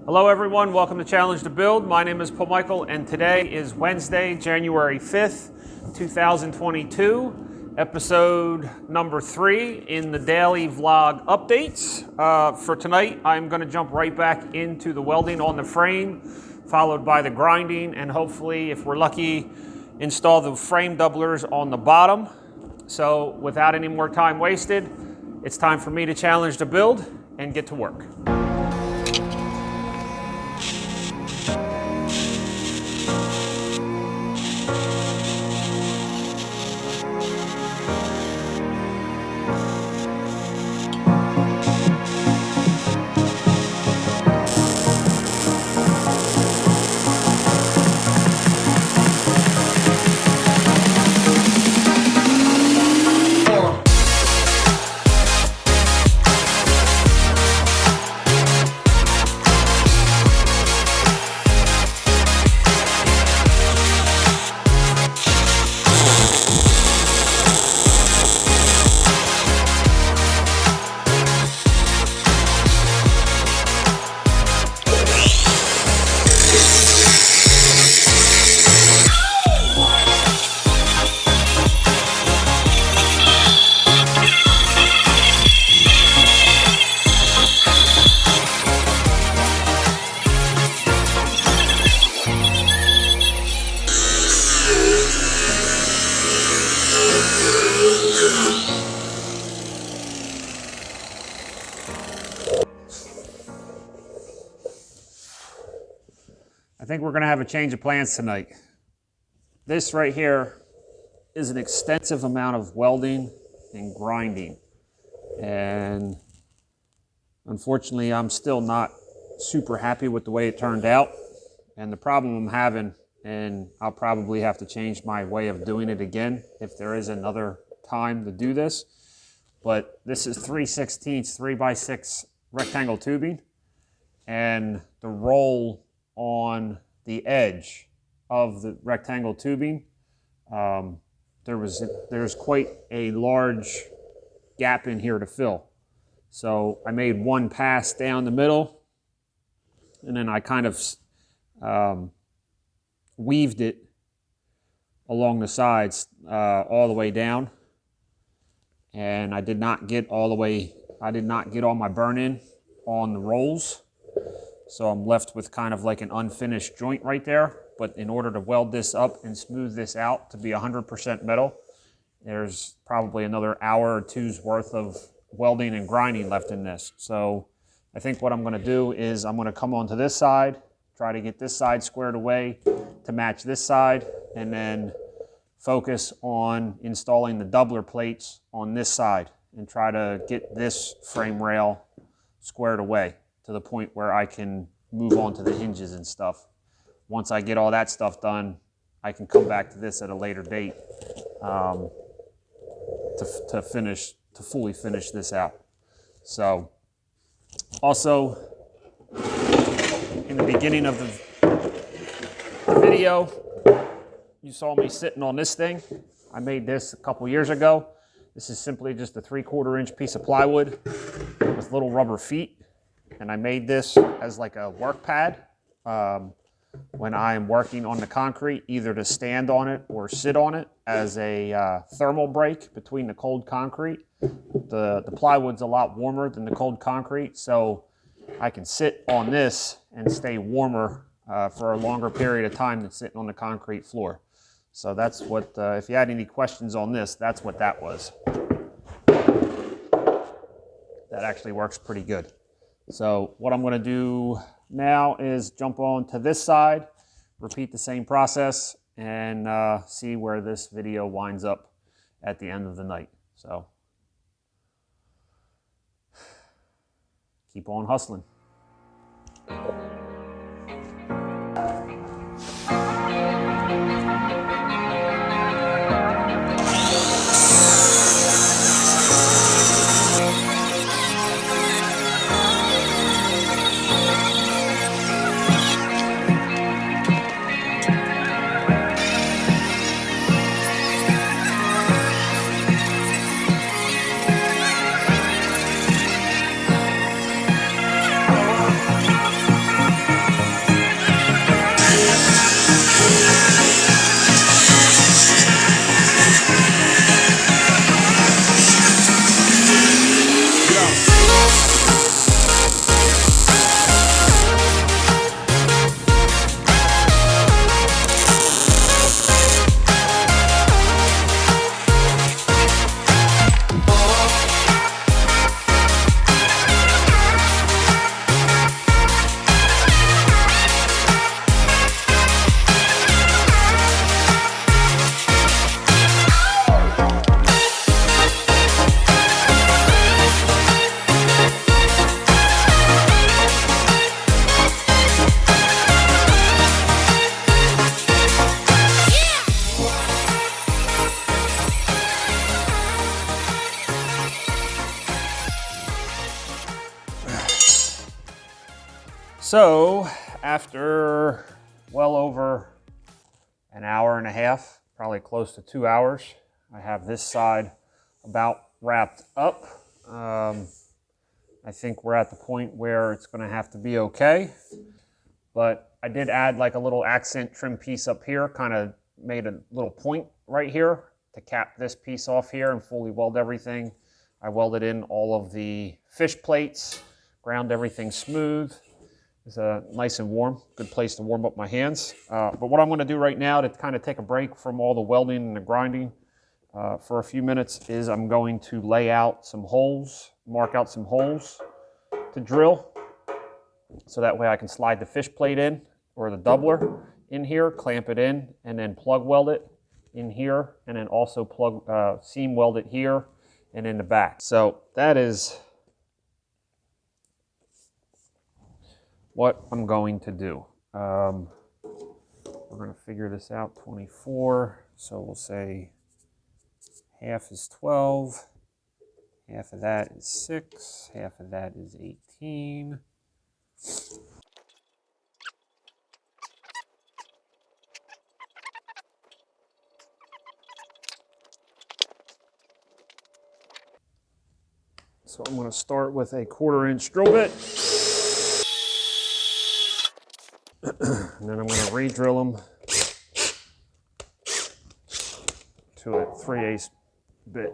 Hello everyone, welcome to Challenge to Build. My name is Paul Michael and today is Wednesday, January 5th, 2022, episode number 3 in the daily vlog updates. For tonight, I'm going to jump right back into the welding on the frame, followed by the grinding, and hopefully, if we're lucky, install the frame doublers on the bottom. So without any more time wasted, it's time for me to challenge to build and get to work. I think we're going to have a change of plans tonight. This right here is an extensive amount of welding and grinding. And unfortunately, I'm still not super happy with the way it turned out. And the problem I'm having, and I'll probably have to change my way of doing it again if there is another time to do this. But this is 3/16 3x6 rectangle tubing. And the roll on the edge of the rectangle tubing, there's quite a large gap in here to fill. So I made one pass down the middle, and then I kind of weaved it along the sides all the way down. And I did not get all my burn-in on the rolls. So I'm left with kind of like an unfinished joint right there. But in order to weld this up and smooth this out to be 100% metal, there's probably another hour or two's worth of welding and grinding left in this. So I think what I'm going to do is I'm going to come onto this side, try to get this side squared away to match this side, and then focus on installing the doubler plates on this side and try to get this frame rail squared away to the point where I can move on to the hinges and stuff. Once I get all that stuff done, I can come back to this at a later date to fully finish this out. So, also, in the beginning of the video, you saw me sitting on this thing. I made this a couple years ago. This is simply just a 3/4 inch piece of plywood with little rubber feet. And I made this as like a work pad when I'm working on the concrete, either to stand on it or sit on it as a thermal break between the cold concrete. The plywood's a lot warmer than the cold concrete, so I can sit on this and stay warmer for a longer period of time than sitting on the concrete floor. So that's what, if you had any questions on this, that's what that was. That actually works pretty good. So what I'm going to do now is jump on to this side, repeat the same process, and see where this video winds up at the end of the night. So keep on hustling. So after well over an hour and a half, probably close to 2 hours, I have this side about wrapped up. I think we're at the point where it's going to have to be okay. But I did add like a little accent trim piece up here, kind of made a little point right here to cap this piece off here and fully weld everything. I welded in all of the fish plates, ground everything smooth. It's nice and warm, good place to warm up my hands. But what I'm gonna do right now to kind of take a break from all the welding and the grinding for a few minutes is I'm going to lay out some holes, mark out some holes to drill. So that way I can slide the fish plate in, or the doubler in here, clamp it in, and then plug weld it in here, and then also plug seam weld it here and in the back. So that is what I'm going to do. We're going to figure this out. 24, so we'll say half is 12, half of that is 6, half of that is 18. So I'm going to start with a 1/4 inch drill bit. And then I'm going to re-drill them to a 3/8 bit.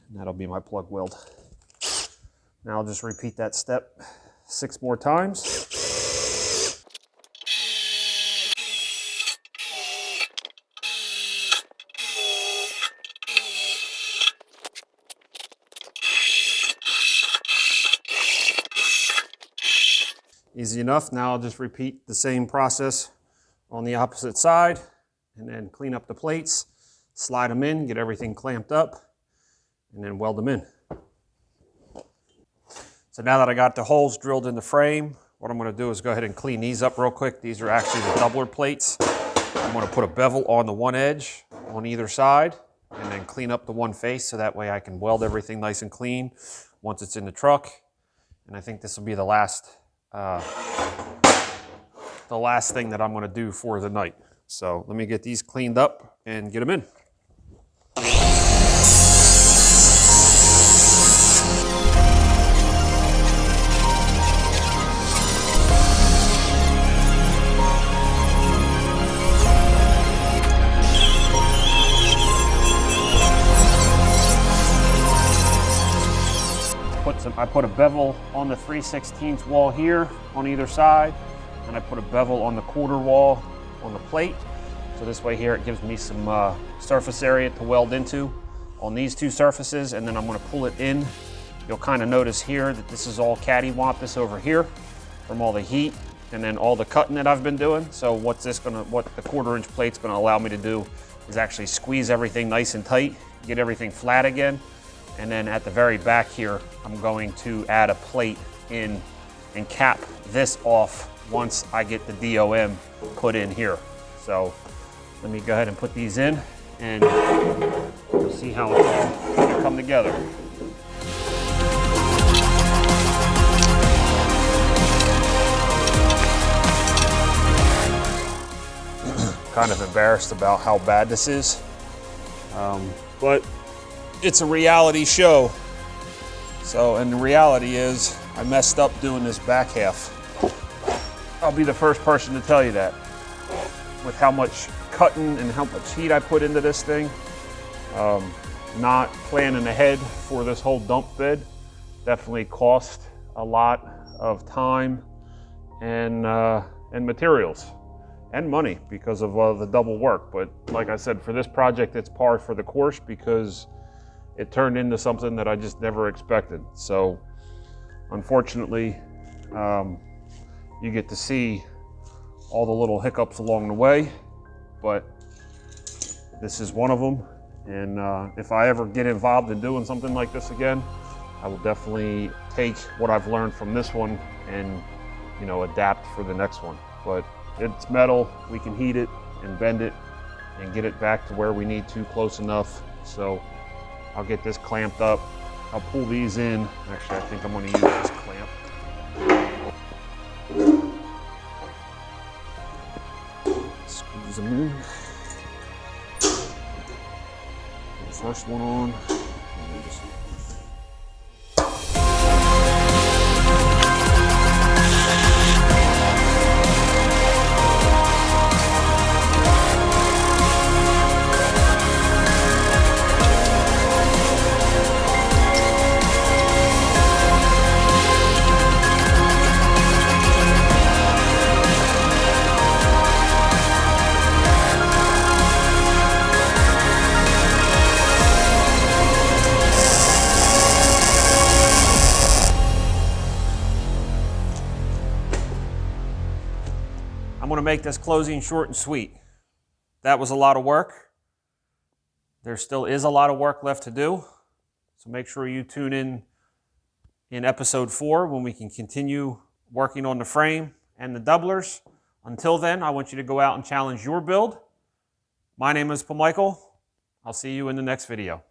And that'll be my plug weld. Now I'll just repeat that step 6 more times. Easy enough. Now I'll just repeat the same process on the opposite side and then clean up the plates, slide them in, get everything clamped up, and then weld them in. So now that I got the holes drilled in the frame, what I'm going to do is go ahead and clean these up real quick. These are actually the doubler plates. I'm going to put a bevel on the one edge on either side and then clean up the one face so that way I can weld everything nice and clean once it's in the truck. And I think this will be the last thing that I'm going to do for the night. So let me get these cleaned up and get them in. I put a bevel on the 3/16 wall here on either side, and I put a bevel on the 1/4 wall on the plate. So this way here it gives me some surface area to weld into on these two surfaces, and then I'm going to pull it in. You'll kind of notice here that this is all cattywampus over here from all the heat and then all the cutting that I've been doing. So what the 1/4 inch plate's going to allow me to do is actually squeeze everything nice and tight, get everything flat again. And then at the very back here, I'm going to add a plate in and cap this off once I get the DOM put in here. So let me go ahead and put these in and you'll see how it's all going to come together. Kind of embarrassed about how bad this is, but it's a reality show. So, and the reality is I messed up doing this back half. I'll be the first person to tell you that. With how much cutting and how much heat I put into this thing, not planning ahead for this whole dump bed definitely cost a lot of time and materials and money because of the double work. But like I said, for this project, it's par for the course because it turned into something that I just never expected. So unfortunately, you get to see all the little hiccups along the way, but this is one of them. And if I ever get involved in doing something like this again, I will definitely take what I've learned from this one and, you know, adapt for the next one. But it's metal, we can heat it and bend it and get it back to where we need to, close enough. So I'll get this clamped up. I'll pull these in. Actually, I think I'm going to use this clamp. Squeeze them in. Put the first one on. I'm going to make this closing short and sweet. That was a lot of work. There still is a lot of work left to do. So make sure you tune in episode 4 when we can continue working on the frame and the doublers. Until then, I want you to go out and challenge your build. My name is Paul Michael. I'll see you in the next video.